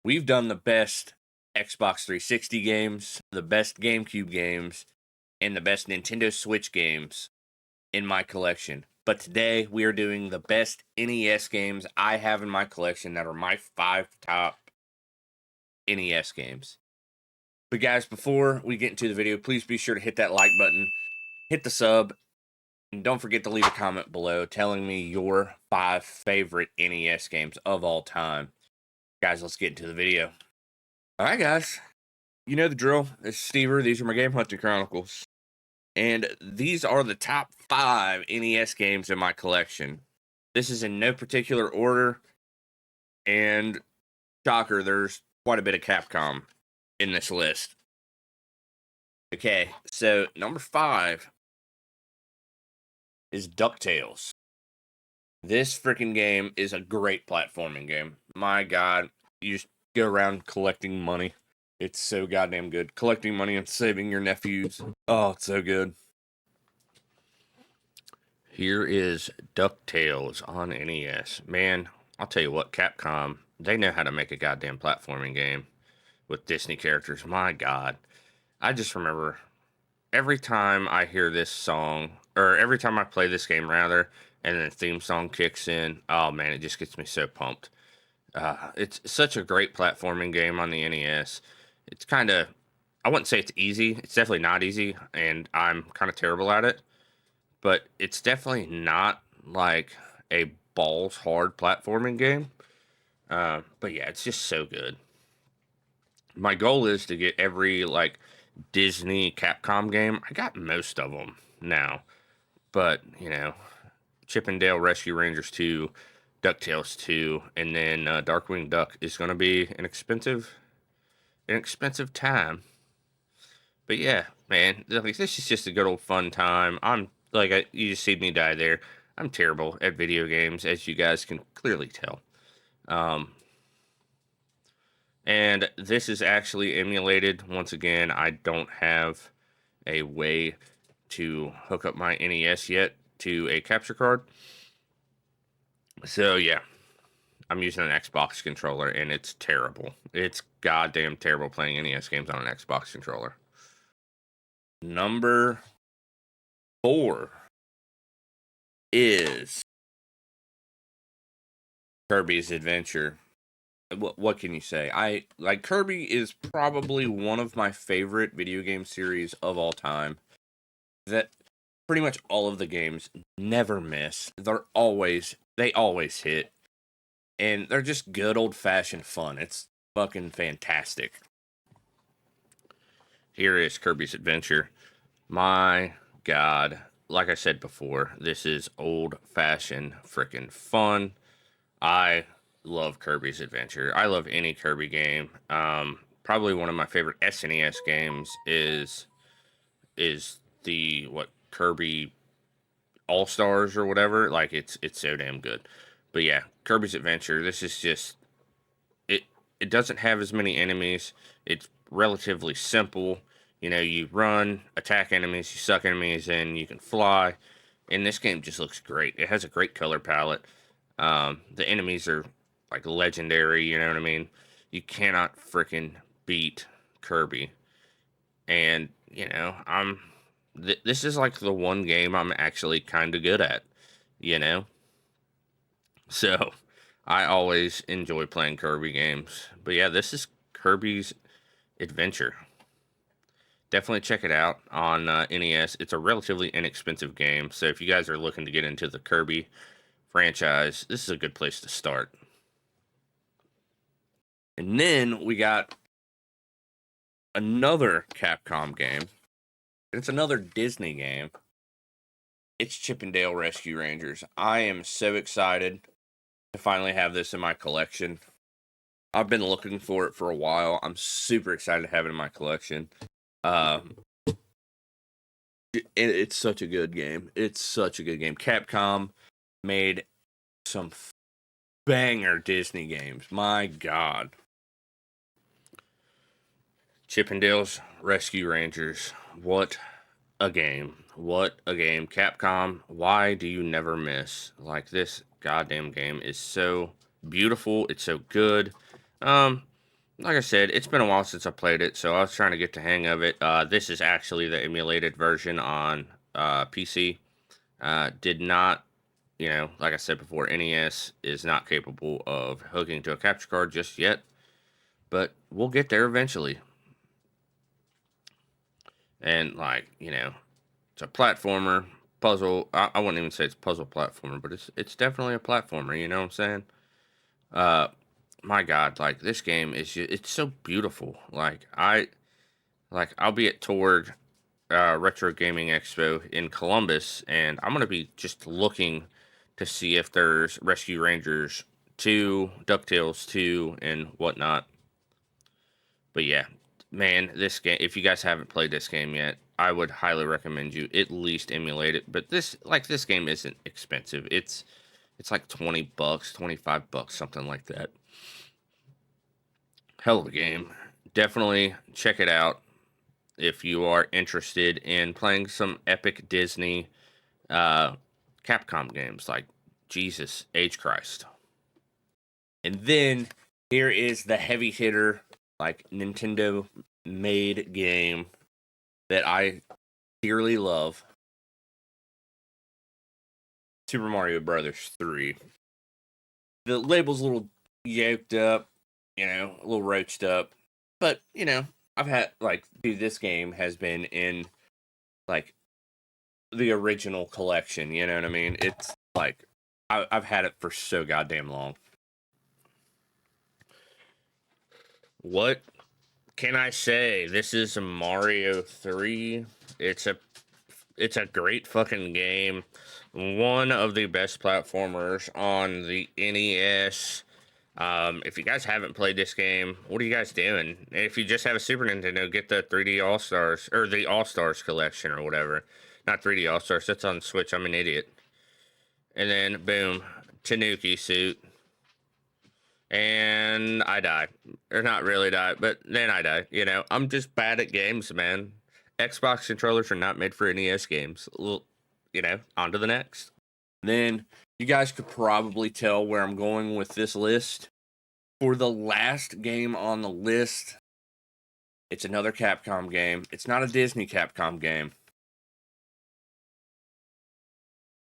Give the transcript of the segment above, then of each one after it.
We've done the best Xbox 360 games, the best GameCube games, and the best Nintendo Switch games in my collection. But today we are doing the best NES games I have in my collection that are my 5 top NES games. But guys, before we get into the video, please be sure to hit that like button, hit the sub, and don't forget to leave a comment below telling me your 5 favorite NES games of all time. Guys, let's get into the video. All right, guys. You know the drill. It's Stever. These are my Game Hunting Chronicles. And these are the top 5 NES games in my collection. This is in no particular order. And shocker, there's quite a bit of Capcom in this list. Okay, so number 5 is DuckTales. This freaking game is a great platforming game. My God, you just go around collecting money. It's so goddamn good. Collecting money and saving your nephews. Oh, it's so good. Here is DuckTales on NES. Man, I'll tell you what, Capcom, they know how to make a goddamn platforming game with Disney characters. My God. I just remember every time I hear this song, or every time I play this game, rather, and the theme song kicks in, oh man, it just gets me so pumped. It's such a great platforming game on the NES. It's kind of, I wouldn't say it's easy. It's definitely not easy, and I'm kind of terrible at it. But it's definitely not like a balls hard platforming game. But yeah, it's just so good. My goal is to get every like Disney Capcom game. I got most of them now, but you know, Chip 'n Dale Rescue Rangers 2, DuckTales 2, and then Darkwing Duck is going to be an expensive time. But yeah, man, like this is just a good old fun time. I'm like, you just see me die there. I'm terrible at video games, as you guys can clearly tell. Um, and this is actually emulated. Once again, I don't have a way to hook up my NES yet to a capture card. So yeah, I'm using an Xbox controller, and it's terrible. It's goddamn terrible playing NES games on an Xbox controller. Number 4 is Kirby's Adventure. What can you say? I like Kirby is probably one of my favorite video game series of all time. That pretty much all of the games never miss. They always hit. And they're just good old-fashioned fun. It's fucking fantastic. Here is Kirby's Adventure. My God. Like I said before, this is old-fashioned freaking fun. I love Kirby's Adventure. I love any Kirby game. Probably one of my favorite SNES games is the Kirby All Stars or whatever. Like it's so damn good. But yeah, Kirby's Adventure. This is just it. It doesn't have as many enemies. It's relatively simple. You know, you run, attack enemies, you suck enemies, and you can fly. And this game just looks great. It has a great color palette. The enemies are like legendary, you know what I mean? You cannot freaking beat Kirby. And, you know, this is like the one game I'm actually kind of good at, you know? So, I always enjoy playing Kirby games. But yeah, this is Kirby's Adventure. Definitely check it out on NES. It's a relatively inexpensive game, so if you guys are looking to get into the Kirby franchise, this is a good place to start. And then we got another Capcom game. It's another Disney game. It's Chip 'n Dale Rescue Rangers. I am so excited to finally have this in my collection. I've been looking for it for a while. I'm super excited to have it in my collection. It's such a good game. It's such a good game. Capcom made some banger Disney games. My God. Chip 'n Dale's Rescue Rangers. What a game. What a game. Capcom, why do you never miss? Like, this goddamn game is so beautiful. It's so good. Um, Like I said, it's been a while since I played it, so I was trying to get the hang of it. This is actually the emulated version on PC. Did not, like I said before, NES is not capable of hooking to a capture card just yet, but we'll get there eventually. And it's a platformer puzzle. I wouldn't even say it's a puzzle platformer, but it's definitely a platformer. You know what I'm saying? Uh, my God, like this game is it's so beautiful. I'll be at Torg Retro Gaming Expo in Columbus, and I'm gonna be just looking to see if there's Rescue Rangers 2, DuckTales 2, and whatnot. But yeah, man, this game, if you guys haven't played this game yet, I would highly recommend you at least emulate it. But this game isn't expensive. It's like 20 bucks, 25 bucks, something like that. Hell of a game. Definitely check it out if you are interested in playing some epic Disney uh Capcom games like Jesus Age Christ. And then here is the heavy hitter, like Nintendo made game that I dearly love. Super Mario Brothers 3. The label's a little yoked up, a little roached up. But, I've had dude, this game has been in like the original collection, you know what I mean? It's like I've had it for so goddamn long. What can I say? This is a Mario 3. It's a it's a great fucking game. One of the best platformers on the NES. If you guys haven't played this game, what are you guys doing? If you just have a Super Nintendo, get the 3D All Stars or the All Stars collection or whatever. Not 3D All Stars. That's on Switch. I'm an idiot. And then boom, Tanuki suit. And I die. Or not really die, but then I die. I'm just bad at games, man. Xbox controllers are not made for NES games. Well, on to the next. Then you guys could probably tell where I'm going with this list. For the last game on the list, it's another Capcom game. It's not a Disney Capcom game.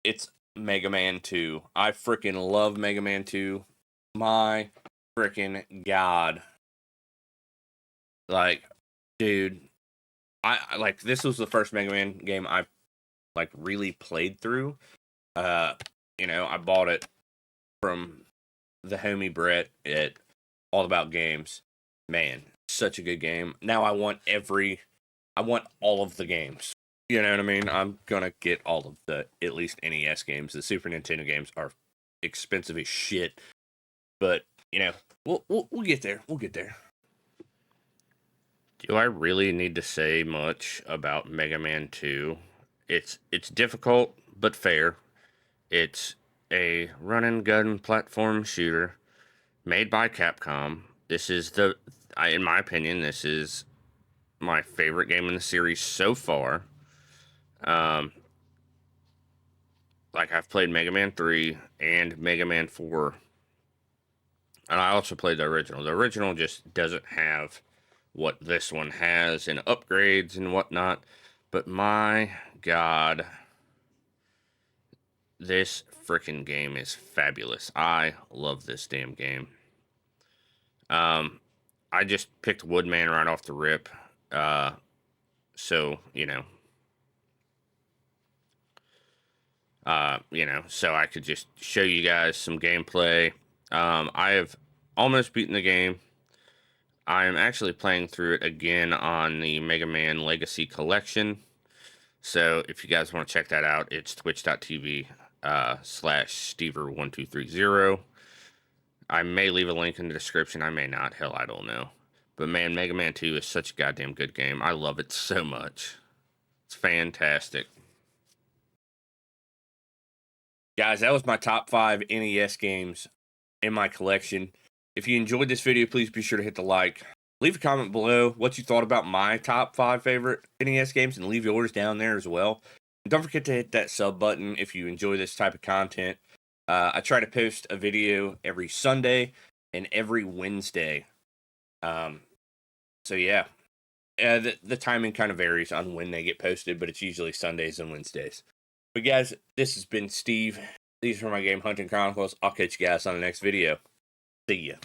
It's Mega Man 2. I freaking love Mega Man 2. My freaking God. Like, dude, I like this was the first Mega Man game I really played through. I bought it from the homie Brett at All About Games. Man, such a good game. Now I want all of the games. You know what I mean? I'm gonna get all of the at least NES games. The Super Nintendo games are expensive as shit, but we'll get there. We'll get there. Do I really need to say much about Mega Man 2? It's difficult but fair. It's a run and gun platform shooter made by Capcom. This is in my opinion, this is my favorite game in the series so far. Um, I've played Mega Man 3 and Mega Man 4. And I also played the original. The original just doesn't have what this one has in upgrades and whatnot. But my God, this freaking game is fabulous. I love this damn game. I just picked Woodman right off the rip. So, so I could just show you guys some gameplay. I have almost beaten the game. I am actually playing through it again on the Mega Man Legacy Collection. So if you guys want to check that out, it's twitch.tv /Stever1230. I may leave a link in the description. I may not. Hell, I don't know. But man, Mega Man 2 is such a goddamn good game. I love it so much. It's fantastic. Guys, that was my top 5 NES games in my collection. If you enjoyed this video, please be sure to hit the like. Leave a comment below what you thought about my top 5 favorite NES games and leave yours down there as well. And don't forget to hit that sub button if you enjoy this type of content. I try to post a video every Sunday and every Wednesday. Um, so yeah, the timing kind of varies on when they get posted, but it's usually Sundays and Wednesdays. But guys, this has been Steve. These are my Game Hunting Chronicles. I'll catch you guys on the next video. See ya.